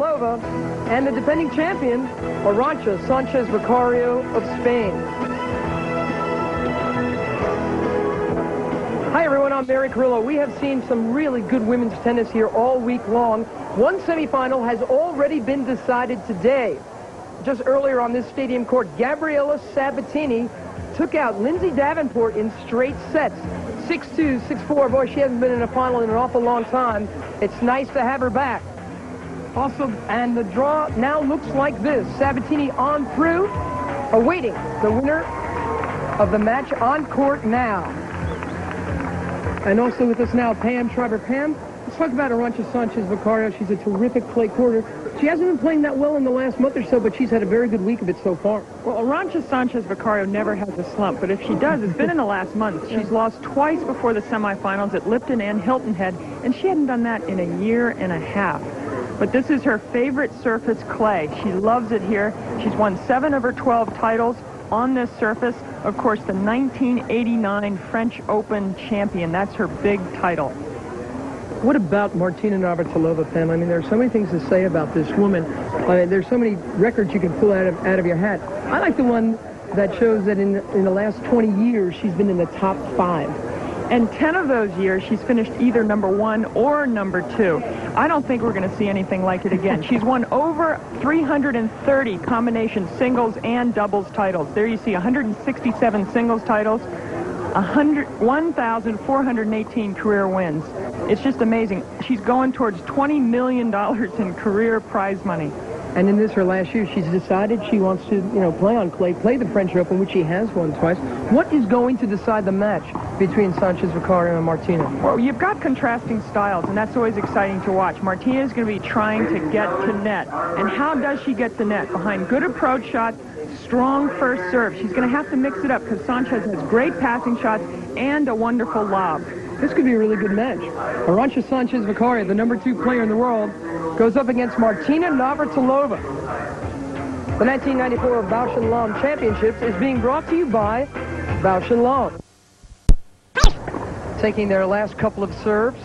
Navratilova and the defending champion, Arantxa Sanchez Vicario of Spain. Hi everyone, I'm Mary Carrillo. We have seen some really good women's tennis here all week long. One semifinal has already been decided today. Just earlier on this stadium court, Gabriela Sabatini took out Lindsay Davenport in straight sets. 6-2, 6-4. Boy, she hasn't been in a final in an awful long time. It's nice to have her back. Also, and the draw now looks like this. Sabatini on through, awaiting the winner of the match on court now. And also with us now, Pam Schreiber. Pam, let's talk about Arantxa Sanchez Vicario. She's a terrific clay courter. She hasn't been playing that well in the last month or so, but she's had a very good week of it so far. Well, Arantxa Sanchez Vicario never has a slump, but if she does, it's been in the last month. She's lost twice before the semifinals at Lipton and Hilton Head, and she hadn't done that in a year and a half. But this is her favorite surface, clay. She loves it here. She's won 7 of her 12 titles on this surface. Of course, the 1989 French Open champion. That's her big title. What about Martina Navratilova, Pam? I mean, there are so many things to say about this woman. I mean, there's so many records you can pull out of your hat. I like the one that shows that in the last 20 years, she's been in the top 5. And 10 of those years, she's finished either number 1 or number 2. I don't think we're going to see anything like it again. She's won over 330 combination singles and doubles titles. There you see 167 singles titles, 1,418 career wins. It's just amazing. She's going towards $20 million in career prize money. And in this, her last year, she's decided she wants to, play on clay, play the French Open, which she has won twice. What is going to decide the match between Sanchez Vicario and Martina? Well, you've got contrasting styles, and that's always exciting to watch. Martina is going to be trying to get to net. And how does she get to net? Behind good approach shots, strong first serve. She's going to have to mix it up because Sanchez has great passing shots and a wonderful lob. This could be a really good match. Arantxa Sanchez Vicario, the number 2 player in the world, goes up against Martina Navratilova. The 1994 Bausch and Lomb Championships is being brought to you by Bausch and Lomb. Taking their last couple of serves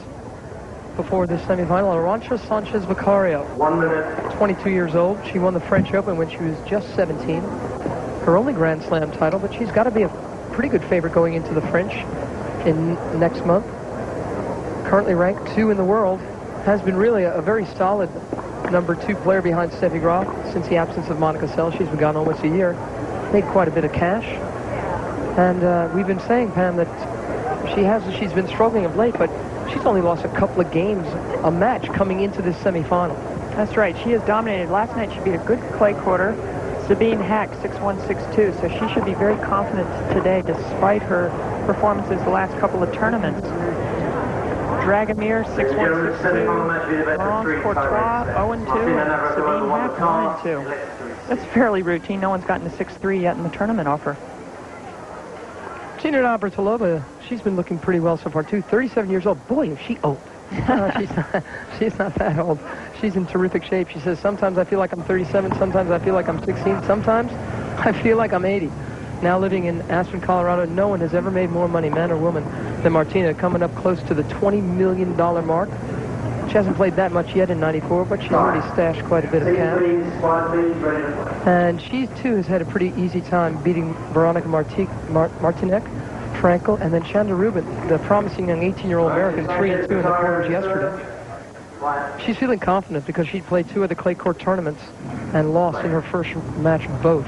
before the semifinal, Arantxa Sanchez Vicario. 1 minute. 22 years old. She won the French Open when she was just 17. Her only Grand Slam title, but she's got to be a pretty good favorite going into the French in next month. Currently ranked 2 in the world. Has been really a very solid number 2 player behind Steffi Graf since the absence of Monica Seles. She's been gone almost a year. Made quite a bit of cash. And we've been saying, Pam, that she's been struggling of late, but she's only lost a couple of games a match coming into this semifinal. That's right. She has dominated. Last night she beat a good clay quarter, Sabine Hack, 6-1, 6-2. So she should be very confident today despite her performances the last couple of tournaments. Dragomir, 6-1, 6-2. Laurence Courtois, 0-2. Sabine Hack, 1-2. That's fairly routine. No one's gotten to 6-3 yet in the tournament offer. Martina Navratilova, she's been looking pretty well so far, too. 37 years old. Boy, is she old. She's not that old. She's in terrific shape. She says, sometimes I feel like I'm 37, sometimes I feel like I'm 16, sometimes I feel like I'm 80. Now living in Aspen, Colorado, no one has ever made more money, man or woman, than Martina, coming up close to the $20 million mark. She hasn't played that much yet in '94, but she's already stashed quite a bit of cash. And she, too, has had a pretty easy time beating Veronica Martinek, Frankel, and then Chanda Rubin, the promising young 18-year-old American, 3-2 in the quarters yesterday. She's feeling confident because she played 2 of the clay court tournaments and lost in her first match both.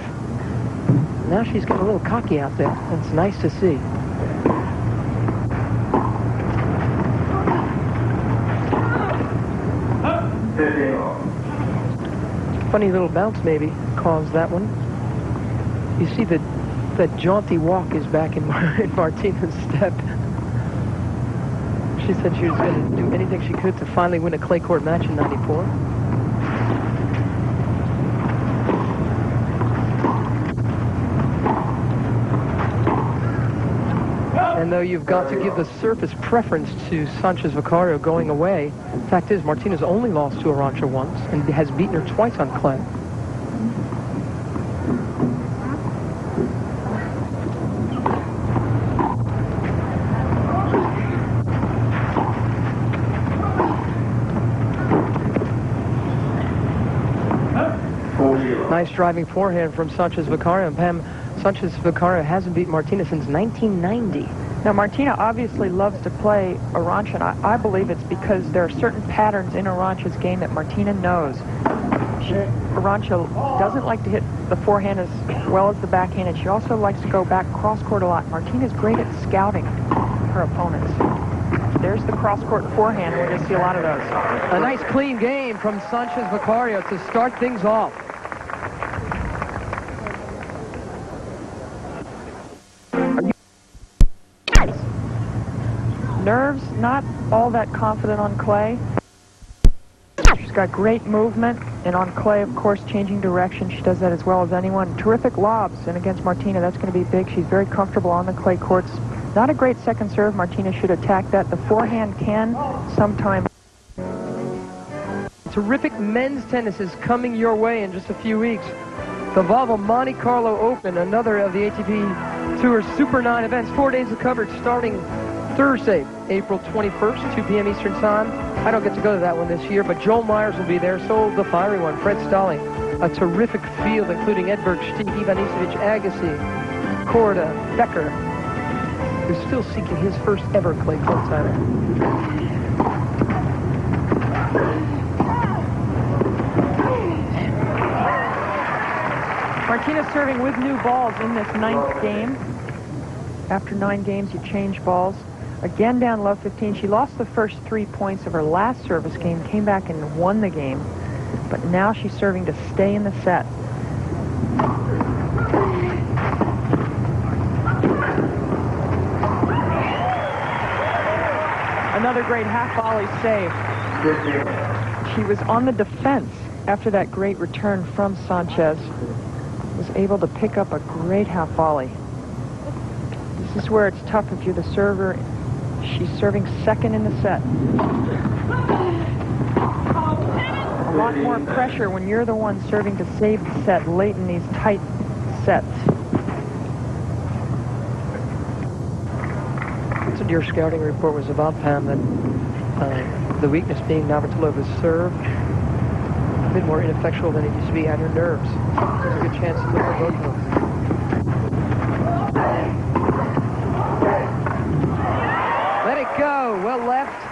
Now she's getting a little cocky out there. It's nice to see. Funny little bounce maybe caused that one. You see that jaunty walk is back in Martina's step. She said she was going to do anything she could to finally win a clay court match in '94. And though you've got to give the surface preference to Sanchez Vicario going away, the fact is Martina's only lost to Arantxa once and has beaten her twice on clay. Nice driving forehand from Sanchez Vicario. Pam, Sanchez Vicario hasn't beaten Martina since 1990. Now, Martina obviously loves to play Arantxa, and I believe it's because there are certain patterns in Arantxa's game that Martina knows. Arantxa doesn't like to hit the forehand as well as the backhand, and she also likes to go back cross-court a lot. Martina's great at scouting her opponents. There's the cross-court forehand, and we're going to see a lot of those. A nice clean game from Sanchez Vicario to start things off. Nerves, not all that confident on clay. She's got great movement, and on clay, of course, changing direction. She does that as well as anyone. Terrific lobs, and against Martina, that's going to be big. She's very comfortable on the clay courts. Not a great second serve. Martina should attack that. The forehand can sometimes. Terrific men's tennis is coming your way in just a few weeks. The Volvo Monte Carlo Open, another of the ATP Tour Super 9 events. 4 days of coverage starting Thursday, April 21st, 2 p.m. Eastern Time. I don't get to go to that one this year, but Joel Myers will be there. So will the fiery one, Fred Stolly. A terrific field, including Edberg, Stieg, Ivan Isevich, Agassi, Korda, Becker, who's still seeking his first ever clay court title. Martina serving with new balls in this 9th game. After 9 games, you change balls. Again down low 15. She lost the first 3 points of her last service game, came back and won the game. But now she's serving to stay in the set. Another great half volley save. She was on the defense after that great return from Sanchez. Was able to pick up a great half volley. This is where it's tough if you're the server. She's serving second in the set. A lot more pressure when you're the one serving to save the set late in these tight sets. That's what your scouting report was about, Pam, that the weakness being Navratilova's serve. A bit more ineffectual than it used to be, and her nerves. There's a good chance to look at both of them. Let it go. Well left.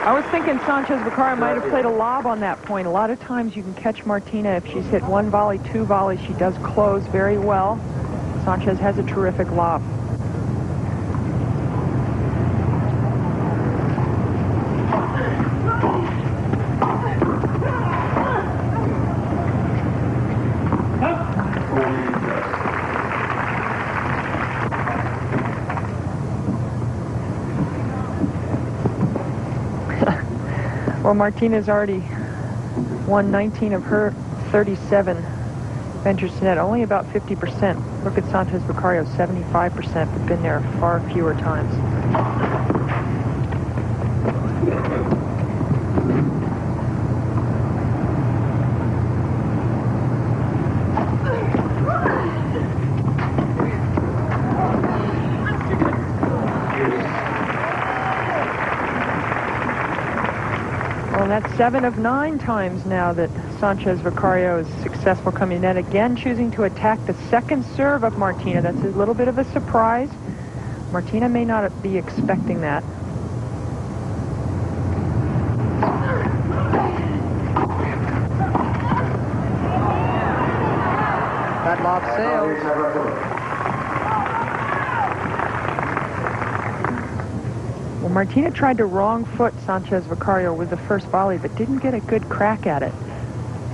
I was thinking Sanchez Vicario might have played a lob on that point. A lot of times you can catch Martina if she's hit 1 volley, 2 volleys. She does close very well. Sanchez has a terrific lob. Well, Martina's already won 19 of her 37 ventures to net, only about 50%. Look at Sanchez Vicario, 75%, but been there far fewer times. That's 7 of 9 times now that Sanchez Vicario is successful coming net. Again, choosing to attack the second serve of Martina. That's a little bit of a surprise. Martina may not be expecting that. That lob sails. Well, Martina tried to wrong foot Sanchez Vicario with the first volley, but didn't get a good crack at it.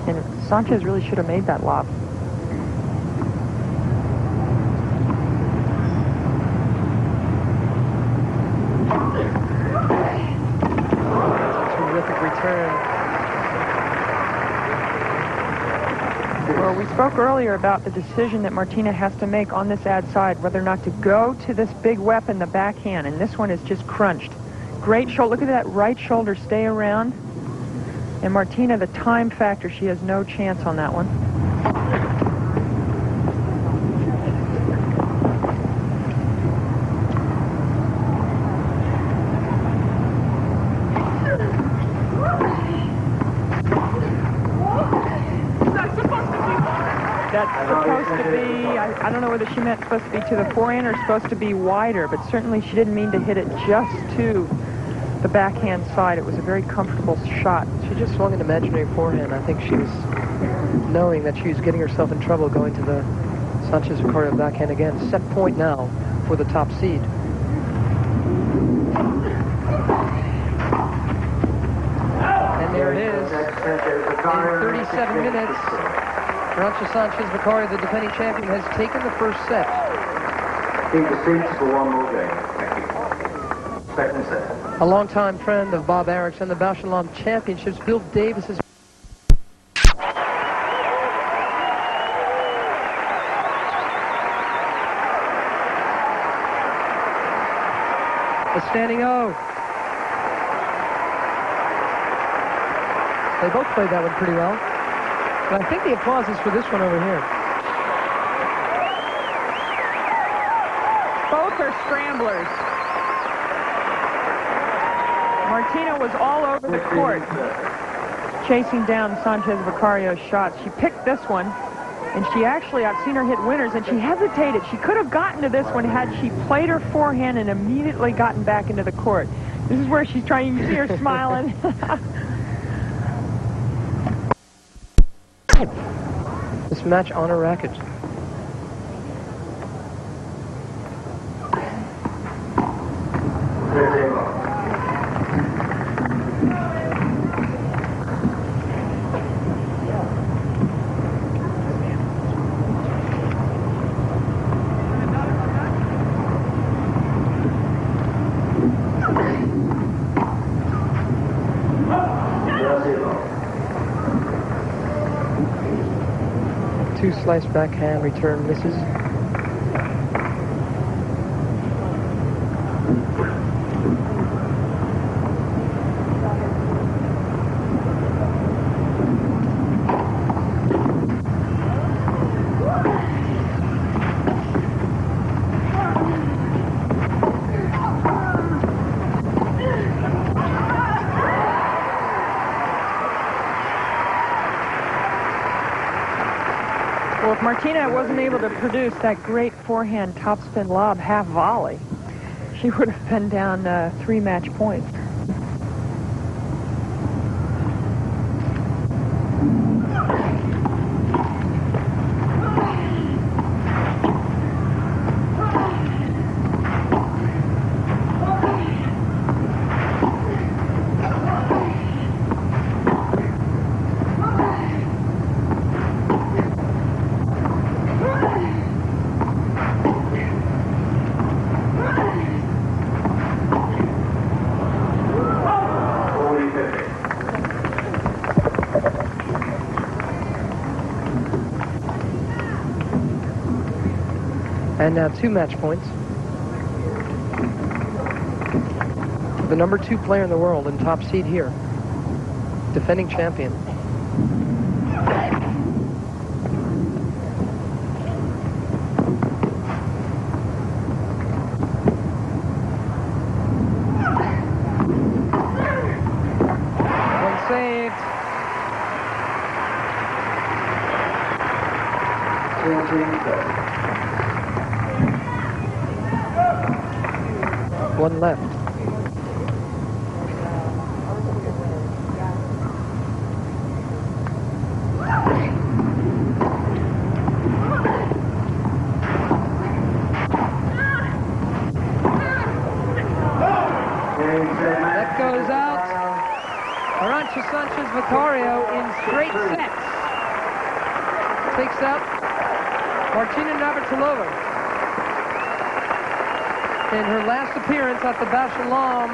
And Sanchez really should have made that lob. Terrific return. Well, we spoke earlier about the decision that Martina has to make on this ad side, whether or not to go to this big weapon, the backhand, and this one is just crunched. Great shoulder. Look at that right shoulder stay around. And Martina, the time factor, she has no chance on that one. That's supposed to be, I don't know whether she meant supposed to be to the forehand or supposed to be wider, but certainly she didn't mean to hit it just to the backhand side. It was a very comfortable shot. She just swung an imaginary forehand. I think she was knowing that she was getting herself in trouble going to the Sanchez Vicario backhand again. Set point now for the top seed. And there it is. In 37 minutes, Arantxa Sanchez Vicario, the defending champion, has taken the first set. Keep the seats for one more game. Thank you. Second set. A longtime friend of Bob Arantxa and the Bausch and Lomb championships, Bill Davis is a standing O. They both played that one pretty well. But I think the applause is for this one over here. Both are scramblers. Martina was all over the court chasing down Sanchez Vicario's shots. She picked this one, and she actually, I've seen her hit winners, and she hesitated. She could have gotten to this one had she played her forehand and immediately gotten back into the court. This is where she's trying, you see her smiling. This match on a racket. Two slice backhand return misses. Well, if Martina wasn't able to produce that great forehand topspin lob half volley, she would have been down 3 match points. And now 2 match points. The number 2 player in the world and top seed here. Defending champion. One saved. One left. That goes out. Arantxa Sanchez Vicario in straight sets. Takes out Martina Navratilova. In her last appearance at the Bausch and Lomb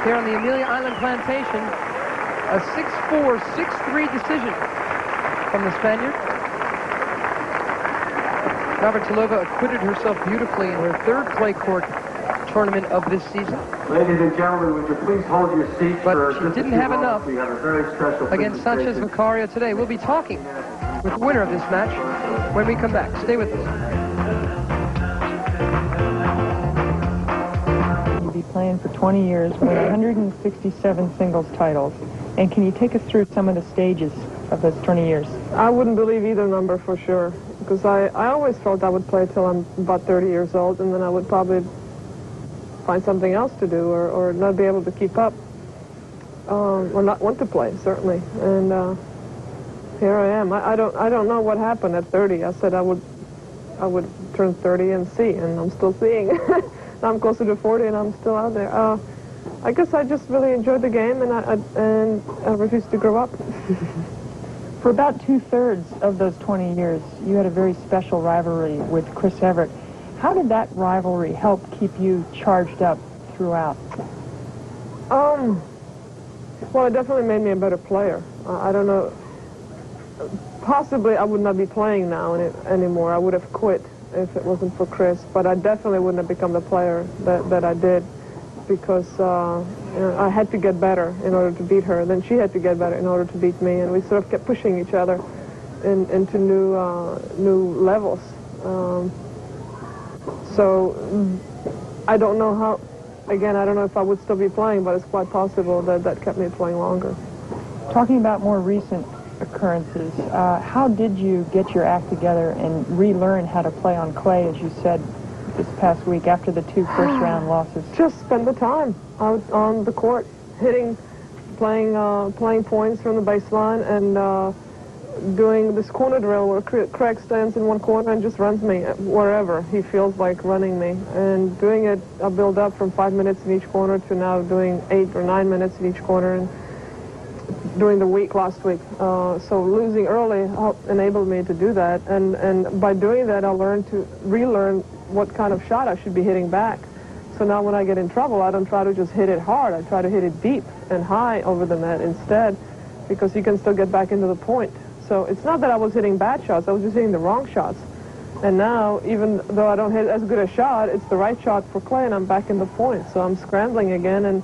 here on the Amelia Island Plantation, a 6-4, 6-3 decision from the Spaniard. Navratilova acquitted herself beautifully in her 3rd clay court tournament of this season. Ladies and gentlemen, would you please hold your seats But she didn't have enough We have a very special against Sanchez Vicario today. We'll be talking with the winner of this match when we come back. Stay with us. Be playing for 20 years, won 167 singles titles. And can you take us through some of the stages of those 20 years? I wouldn't believe either number for sure, because I always felt I would play till I'm about 30 years old, and then I would probably find something else to do, or not be able to keep up, or not want to play, certainly. And here I am. I don't know what happened at 30. I said I would turn 30 and see, and I'm still seeing. Now I'm closer to 40, and I'm still out there. I guess I just really enjoyed the game, and I refused to grow up. For about 2/3 of those 20 years, you had a very special rivalry with Chris Evert. How did that rivalry help keep you charged up throughout? Well, it definitely made me a better player. I don't know. Possibly I would not be playing now anymore. I would have quit if it wasn't for Chris, but I definitely wouldn't have become the player that I did, because I had to get better in order to beat her. Then she had to get better in order to beat me, and we sort of kept pushing each other into new levels. So I don't know how. Again, I don't know if I would still be playing, but it's quite possible that kept me playing longer. Talking about more recent occurrences, how did you get your act together and relearn how to play on clay, as you said this past week after the 2 first-round losses? Just spend the time out on the court, playing points from the baseline, and doing this corner drill where Craig stands in one corner and just runs me wherever he feels like running me. And doing it, I build up from 5 minutes in each corner to now doing 8 or 9 minutes in each corner, and during the week last week. So losing early helped enable me to do that. And by doing that, I learned to relearn what kind of shot I should be hitting back. So now when I get in trouble, I don't try to just hit it hard. I try to hit it deep and high over the net instead, because you can still get back into the point. So it's not that I was hitting bad shots, I was just hitting the wrong shots. And now, even though I don't hit as good a shot, it's the right shot for clay, and I'm back in the point. So I'm scrambling again, and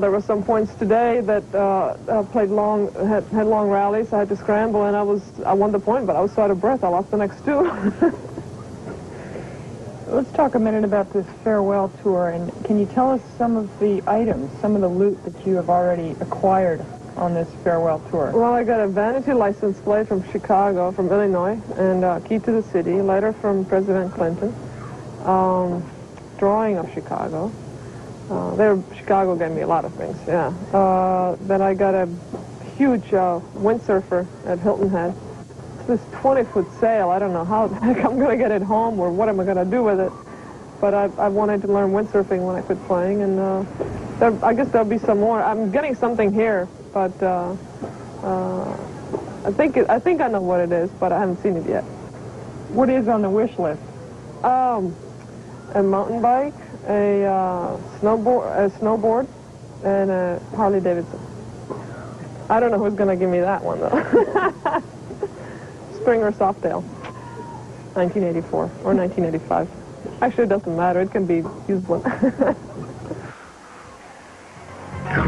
there were some points today that played long, had long rallies. I had to scramble, and I won the point, but I was so out of breath, I lost the next 2. Let's talk a minute about this farewell tour, and can you tell us some of the items, some of the loot that you have already acquired on this farewell tour? Well, I got a vanity license plate from Chicago, from Illinois, and key to the city, letter from President Clinton, drawing of Chicago. Chicago gave me a lot of things, yeah. Then I got a huge windsurfer at Hilton Head. It's this 20-foot sail. I don't know how the heck I'm going to get it home, or what am I going to do with it. But I wanted to learn windsurfing when I quit playing, and I guess there'll be some more. I'm getting something here, but I think I know what it is, but I haven't seen it yet. What is on the wish list? A mountain bike, a snowboard, and a Harley Davidson. I don't know who's going to give me that one, though. Springer Softail, 1984 or 1985. Actually, it doesn't matter. It can be used one.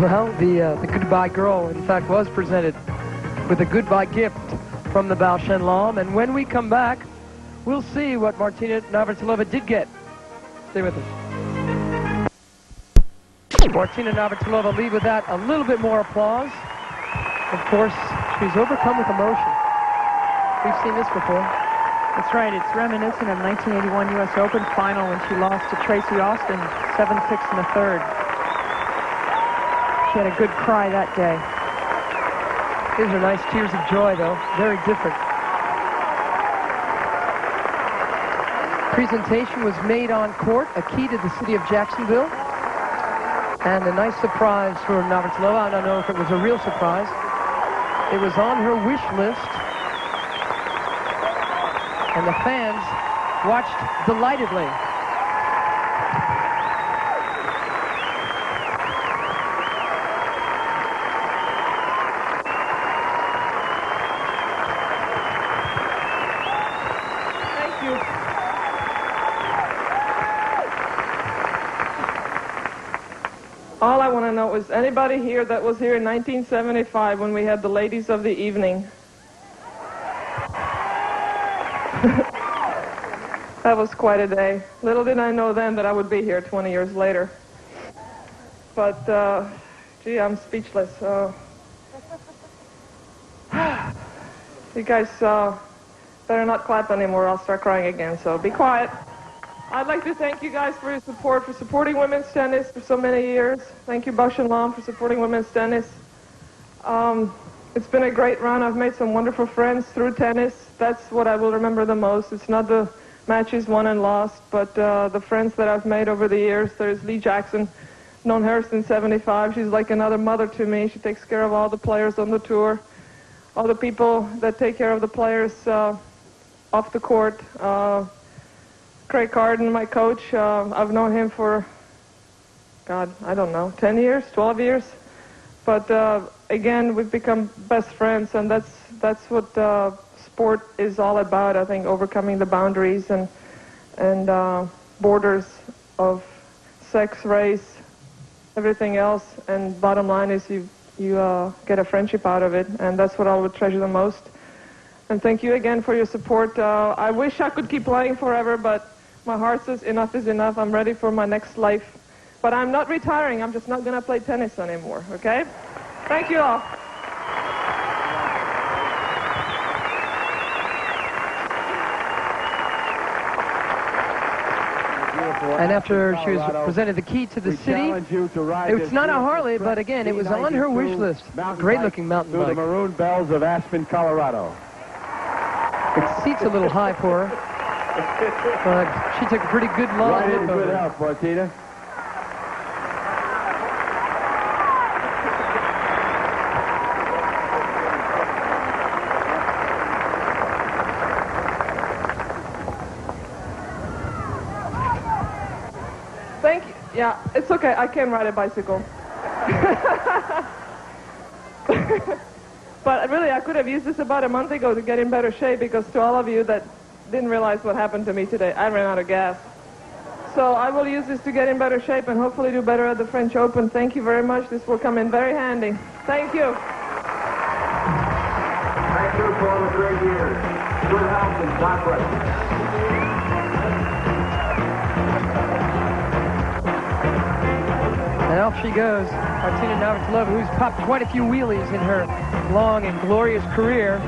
Well, the goodbye girl, in fact, was presented with a goodbye gift from the Bausch and Lomb. And when we come back, we'll see what Martina Navratilova did get. Stay with us. Martina Navratilova lead with that. A little bit more applause. Of course, she's overcome with emotion. We've seen this before. That's right. It's reminiscent of 1981 U.S. Open final when she lost to Tracy Austin 7-6 in the third. She had a good cry that day. These are nice tears of joy, though. Very different. Presentation was made on court, a key to the city of Jacksonville. And a nice surprise for Navratilova. I don't know if it was a real surprise. It was on her wish list. And the fans watched delightedly. Thank you. All I want to know is anybody here that was here in 1975 when we had the ladies of the evening? That was quite a day. Little did I know then that I would be here 20 years later. But, gee, I'm speechless. You guys better not clap anymore. I'll start crying again, so be quiet. I'd like to thank you guys for your support, for supporting women's tennis for so many years. Thank you, Bausch and Lomb, for supporting women's tennis. It's been a great run. I've made some wonderful friends through tennis. That's what I will remember the most. It's not the matches won and lost, but the friends that I've made over the years. There's Lee Jackson, known her since '75. She's like another mother to me. She takes care of all the players on the tour, all the people that take care of the players off the court. Craig Carden, my coach, I've known him for, God, I don't know, 10 years, 12 years. But again, we've become best friends, and that's what sport is all about. I think overcoming the boundaries and borders of sex, race, everything else. And bottom line is you get a friendship out of it, and that's what I would treasure the most. And thank you again for your support. I wish I could keep playing forever, but my heart says enough is enough. I'm ready for my next life. But I'm not retiring. I'm just not going to play tennis anymore, okay? Thank you all. And after she was presented the key to the city, it's not a Harley, but again, it was on her wish list. Great-looking mountain bike. The Maroon Bells of Aspen, Colorado. The seat's a little high for her, but she took a pretty good long Right hip in over good it. health, Martina. Thank you. Yeah, it's okay. I can ride a bicycle. But really, I could have used this about a month ago to get in better shape, because to all of you that didn't realize what happened to me today, I ran out of gas. So I will use this to get in better shape and hopefully do better at the French Open. Thank you very much. This will come in very handy. Thank you. Thank you for all the great years. Good health and God bless. And off she goes, Martina Navratilova, who's popped quite a few wheelies in her long and glorious career.